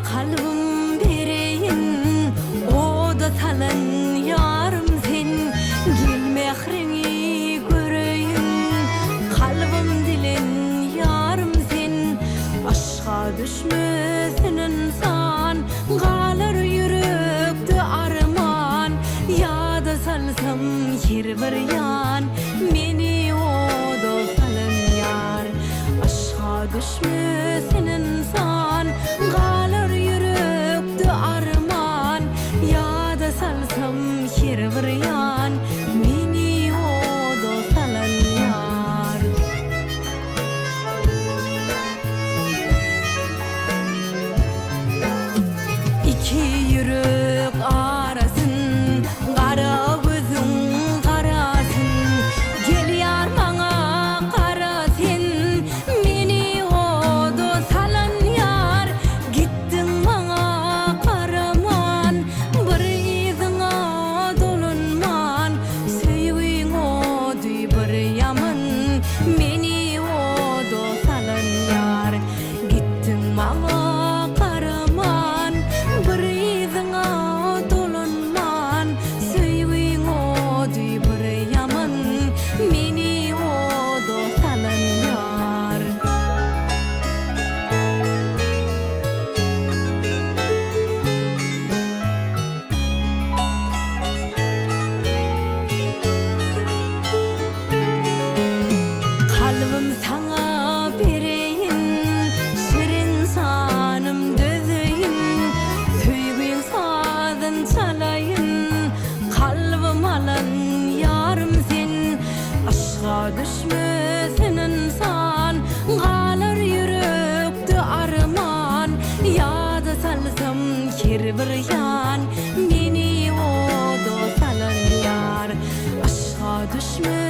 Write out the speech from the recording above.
kalbim bereyin, o da talan yarım sen. Gel mehrini göreyim, kalbim dilen yarım sen. Aşka düşmesin insan, kalır yürekte arman. Ya da salsam yer bir yan, meni o da talan yar. Aşka düşmesin insan, kalır yürekte arman. Ya da salsam yer bir yan, meni o da talan yar. İki yürek arasın, kara gözün karasın. Gel yar bana kara sen, meni o da salan yar. Gittin bana karaman, bir izine dolunman. Sevgin o duy bir yaman, meni o da salan yar. Gittin bana karaman, bir izine dolunman. Sevgin o duy bir yaman, meni o da salan yar. Kalbim sana bereyin, şirin sanım dözeyin. Söygün sazın çalayın, kalbim alan yarım sen. Aşka düşmesin insan, kalır yürekte arman. Ya da salsam yer bir yan, meni o da salan yar. Aşka düşmesin